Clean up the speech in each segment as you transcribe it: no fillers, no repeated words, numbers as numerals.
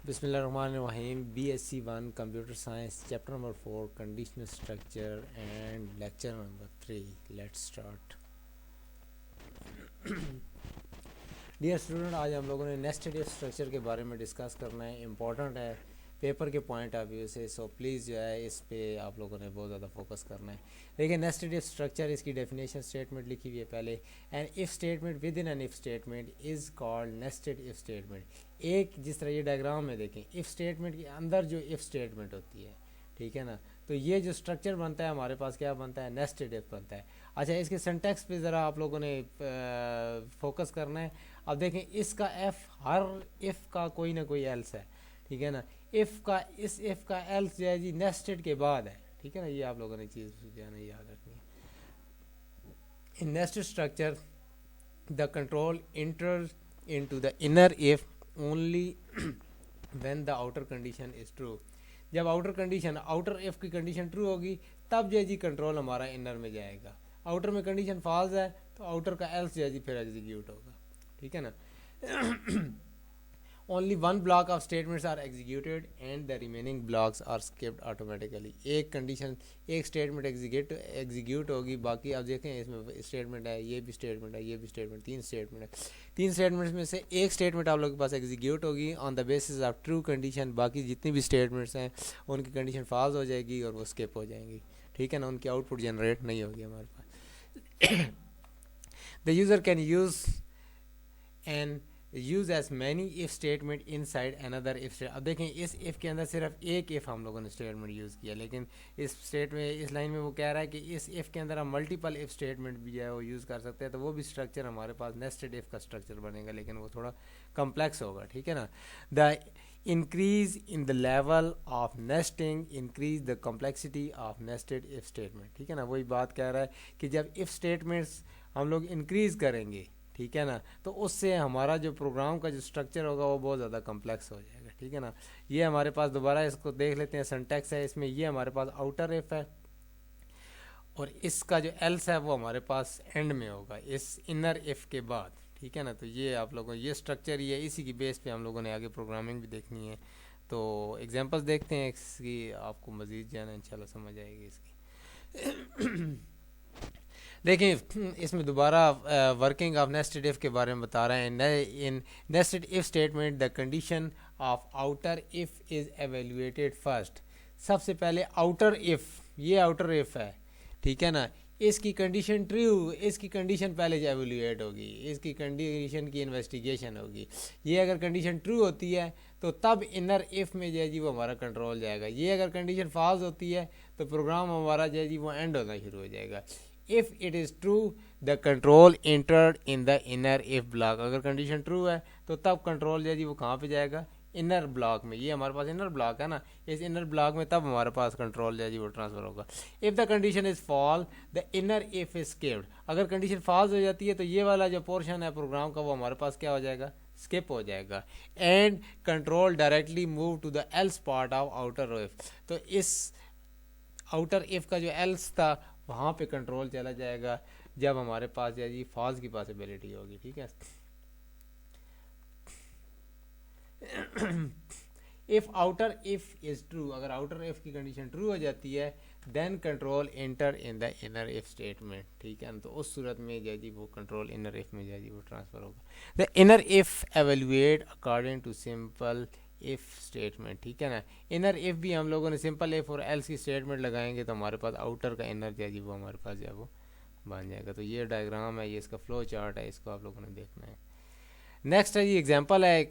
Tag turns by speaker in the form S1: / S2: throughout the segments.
S1: बिस्मिल्लाहिर्रहमानिर्रहीम BSc 1 computer science chapter number 4 conditional structure and lecture number 3 let's start. Dear student, आज हम लोगों ने नेस्टेड इफ स्ट्रक्चर के बारे में डिस्कस करना है। इम्पॉर्टेंट है पेपर के पॉइंट ऑफ व्यू से, सो प्लीज़ जो है इस पे आप लोगों ने बहुत ज़्यादा फोकस करना है। देखिए, नेस्टेड इफ स्ट्रक्चर, इसकी डेफिनेशन स्टेटमेंट लिखी हुई है पहले। An if statement within an if statement is called nested if statement. एक जिस तरह ये डायग्राम में देखें, इफ़ स्टेटमेंट के अंदर जो इफ़ स्टेटमेंट होती है, ठीक है ना, तो ये जो स्ट्रक्चर बनता है हमारे पास क्या बनता है, नेस्टेड इफ बनता है। अच्छा, इसके सिंटैक्स पे ज़रा आप लोगों ने फोकस करना है। अब देखें, इसका एफ हर इफ़ का कोई ना कोई एल्स है, ठीक है ना। इफ़ का इस इफ़ का एल्स जो है जी नेस्टेड के बाद है, ठीक है ना। ये आप लोगों ने चीज़ जो है ना याद रखनी है। In nested structure the control enter into the inner if only when the outer condition is true. जब आउटर इफ की कंडीशन ट्रू होगी तब जो है जी कंट्रोल हमारा इनर में जाएगा। आउटर में कंडीशन फॉल्स है तो आउटर का एल्स जो है जी फिर एग्जीक्यूट होगा, ठीक है ना। Only one block of statements are executed and the remaining blocks are skipped automatically. एक कंडीशन, एक स्टेटमेंट एग्जीक्यूट होगी, बाकी आप देखें इसमें स्टेटमेंट है, ये भी स्टेटमेंट है, ये भी स्टेटमेंट, तीन स्टेटमेंट है। तीन स्टेटमेंट्स में से एक स्टेटमेंट आप लोगों के पास एग्जीक्यूट होगी on the basis of true condition. बाकी जितनी भी स्टेटमेंट्स हैं उनकी कंडीशन फॉल्स हो जाएगी और वो स्किप हो जाएंगी, ठीक है ना। उनकी आउटपुट जनरेट नहीं होगी हमारे पास। The user can use as many if statement inside another if state. अब देखें, इस इफ़ के अंदर सिर्फ एक इफ़ हम लोगों ने स्टेटमेंट यूज़ किया, लेकिन इस लाइन में वो कह रहा है कि इस इफ़ के अंदर हम मल्टीपल इफ़ स्टेटमेंट भी जो है वो यूज़ कर सकते हैं। तो वो भी स्ट्रक्चर हमारे पास नेस्टेड इफ़ का स्ट्रक्चर बनेगा, लेकिन वो थोड़ा कम्प्लेक्स होगा, ठीक है ना। The increase in the level of nesting increase the complexity of nested if statement, ठीक है ना। वही बात कह रहा है कि जब इफ़ स्टेटमेंट्स हम लोग इंक्रीज़ करेंगे, ठीक है ना, तो उससे हमारा जो प्रोग्राम का जो स्ट्रक्चर होगा वो बहुत ज़्यादा कम्प्लेक्स हो जाएगा, ठीक है ना। ये हमारे पास दोबारा इसको देख लेते हैं, सिंटैक्स है इसमें। ये हमारे पास आउटर इफ है और इसका जो एल्स है वो हमारे पास एंड में होगा, इस इनर इफ के बाद, ठीक है ना। तो ये आप लोगों ये स्ट्रक्चर ही है, इसी की बेस पे हम लोगों ने आगे प्रोग्रामिंग भी देखनी है। तो एग्जांपल्स देखते हैं इसकी, आपको मज़ीद जो है ना इंशाल्लाह समझ आएगी इसकी। देखिए, इसमें दोबारा वर्किंग ऑफ नेस्टेड इफ के बारे में बता रहे हैं। In nested if statement the condition of outer if is evaluated first. सबसे पहले आउटर इफ, ये आउटर इफ है, ठीक है ना। इसकी कंडीशन ट्रू, इसकी कंडीशन पहले जो एवेल्युएट होगी, इसकी कंडीशन की इन्वेस्टिगेशन होगी। ये अगर कंडीशन ट्रू होती है तो तब इनर इफ में जो है जी वो हमारा कंट्रोल जाएगा। ये अगर कंडीशन फॉल्स होती है तो प्रोग्राम हमारा जो है जी वो एंड होना शुरू हो जाएगा। If it is true the control entered in the inner if block. अगर कंडीशन ट्रू है तो तब कंट्रोल जो है जी वो कहाँ पे जाएगा, इनर ब्लॉक में। ये हमारे पास इनर ब्लॉक है ना, इस इनर ब्लॉक में तब हमारे पास कंट्रोल जो है जी वो ट्रांसफ़र होगा। If the condition is fall the inner if is skipped. अगर कंडीशन फॉल्स हो जाती है तो ये वाला जो पोर्शन है प्रोग्राम का वो हमारे पास क्या हो जाएगा, स्किप हो जाएगा। And control directly move to the else part of outer if. तो इस आउटर इफ का जो एल्स था वहाँ पे कंट्रोल चला जाएगा जब हमारे पास जो है जी फॉल्स की पॉसिबिलिटी होगी, ठीक है। If outer if is true, अगर आउटर इफ की कंडीशन ट्रू हो जाती है then control enter in the inner if statement, ठीक है। तो उस सूरत में जो है जी वो कंट्रोल इनर इफ में जो है जी वो ट्रांसफर होगा। The inner if evaluate according to simple if statement, ठीक है ना। इनर इफ भी हम लोगों ने सिंपल इफ और एल्स की स्टेटमेंट लगाएंगे तो हमारे पास आउटर का इनर जो है जी वो हमारे पास जो है वो बन जाएगा। तो ये डायग्राम है, ये इसका फ्लो चार्ट है, इसको आप लोगों ने देखना है। नेक्स्ट है जी एग्जांपल है।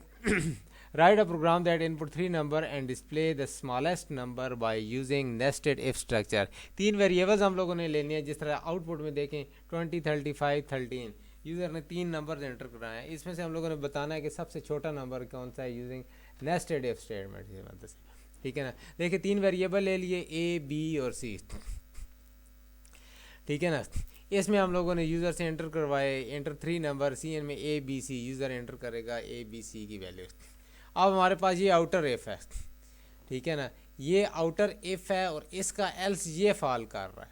S1: Write a program that input 3 number and display the smallest number by using nested if structure. तीन वेरिएबल्स हम लोगों ने लेनी है। जिस तरह आउटपुट में देखें 20, 35, 13, यूज़र ने 3 नंबर एंटर कराए हैं। इसमें से हम लोगों ने बताना है कि सबसे छोटा नंबर कौन सा है यूजिंग नेस्टेड इफ स्टेटमेंट की मदद से, ठीक है ना। देखिए, 3 वेरिएबल ले लिए, ए, बी और सी, ठीक है ना। इसमें हम लोगों ने यूज़र से एंटर करवाए, एंटर 3 नंबर, सी एन में A B C, user enter करेगा ए बी सी की वैल्यू। अब हमारे पास ये आउटर इफ है, ठीक है ना। ये आउटर इफ है और इसका एल्स ये फॉल कर रहा है,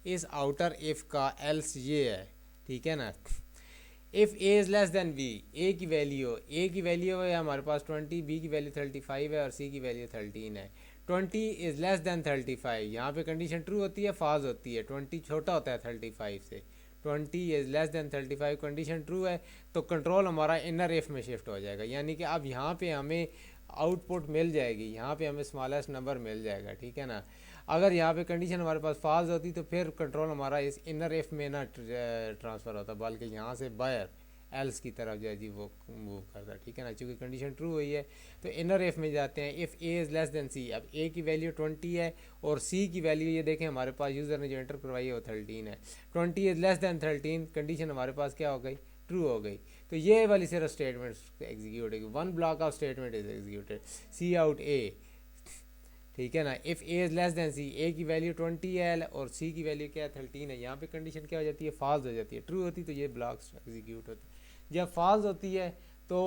S1: इस आउटर इफ का एल्स ये है, ठीक है ना। If a is less than b, a की वैल्यू है हमारे पास 20, बी की वैल्यू 35 है और सी की वैल्यू 13 है। 20 इज़ लेस देन 35, यहाँ पे कंडीशन ट्रू होती है फॉल्स होती है, 20 छोटा होता है 35 से। 20 is less then 35 condition true है तो कंट्रोल हमारा इनर इफ में शिफ्ट हो जाएगा, यानी कि अब यहाँ पे हमें आउटपुट मिल जाएगी, यहाँ पे हमें स्मॉलेस्ट नंबर मिल जाएगा, ठीक है ना। अगर यहाँ पे कंडीशन हमारे पास फॉल्स होती तो फिर कंट्रोल हमारा इस इनर इफ में ना ट्रांसफ़र होता, बल्कि यहाँ से बायर एल्स की तरफ जो है जी वो मूव करता, ठीक है ना। चूँकि कंडीशन ट्रू हुई है तो इनर इफ में जाते हैं। If a is less than c, अब ए की वैल्यू 20 है और सी की वैल्यू ये देखें हमारे पास यूज़र ने जो एंटर करवाई है वो 13 है। 20 इज़ लेस देन 13 कंडीशन हमारे पास क्या हो गई, ट्रू हो गई। तो ये वाली सिर्फ स्टेटमेंट एग्जीक्यूट होगी, one block of statement is executed, cout a, ठीक है ना। If a is less than c, a की वैल्यू 20 है और सी की वैल्यू क्या है 13 है, यहाँ पे कंडीशन क्या हो जाती है, फॉल्स हो जाती है। ट्रू होती तो ये ब्लॉक्स एग्जीक्यूट होते, जब फॉल्स होती है तो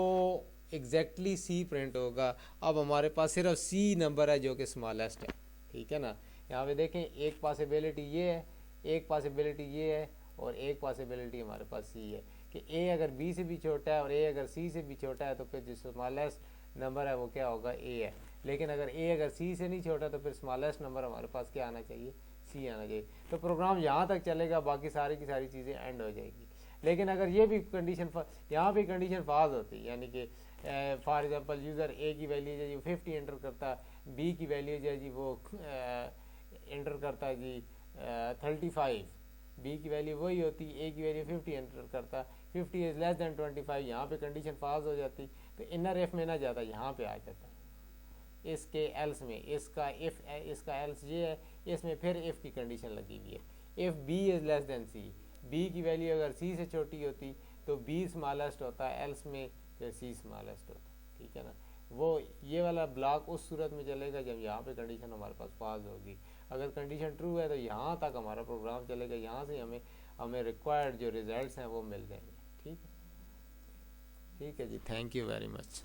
S1: एग्जैक्टली सी प्रिंट होगा। अब हमारे पास सिर्फ सी नंबर है जो कि स्मॉलेस्ट है, ठीक है ना। यहाँ पे देखें एक पॉसिबिलिटी ये है, एक पॉसिबिलिटी ये है और एक पॉसिबिलिटी हमारे पास सी है कि ए अगर बी से भी छोटा है और ए अगर सी से भी छोटा है तो फिर जो स्मॉलेस्ट नंबर है वो क्या होगा, ए है। लेकिन अगर ए अगर सी से नहीं छोटा तो फिर स्मॉलेस्ट नंबर हमारे पास क्या आना चाहिए, सी आना चाहिए। तो प्रोग्राम यहाँ तक चलेगा, बाकी सारी की सारी चीज़ें एंड हो जाएगी। लेकिन अगर ये भी कंडीशन यहाँ भी कंडीशन फॉल्स होती, यानी कि फॉर एग्जांपल यूज़र ए की वैल्यू जो है 50 एंटर करता, बी की वैल्यू जो है जी वो एंटर करता है जी 35, बी की वैल्यू वही होती, ए की वैल्यू 50 एंटर करता, 50 इज़ लेस दैन 25, यहाँ पे कंडीशन फॉल्स हो जाती तो इनर एफ में ना जाता, यहाँ पे आ जाता इसके एल्स में। इसका इफ़, इसका एल्स ये है, इसमें फिर इफ़ की कंडीशन लगी हुई है। If B is less than C, B की वैल्यू अगर सी से छोटी होती तो बी स्मॉलेस्ट होता, एल्स में फिर सी स्मॉलेस्ट होता, ठीक है ना। वो ये वाला ब्लॉक उस सूरत में चलेगा जब यहाँ पे कंडीशन हमारे पास फॉल्स होगी। अगर कंडीशन ट्रू है तो यहाँ तक हमारा प्रोग्राम चलेगा, यहाँ से हमें रिक्वायर्ड जो रिजल्ट्स हैं वो मिल जाएंगे, ठीक है। ठीक है जी, थैंक यू वेरी मच।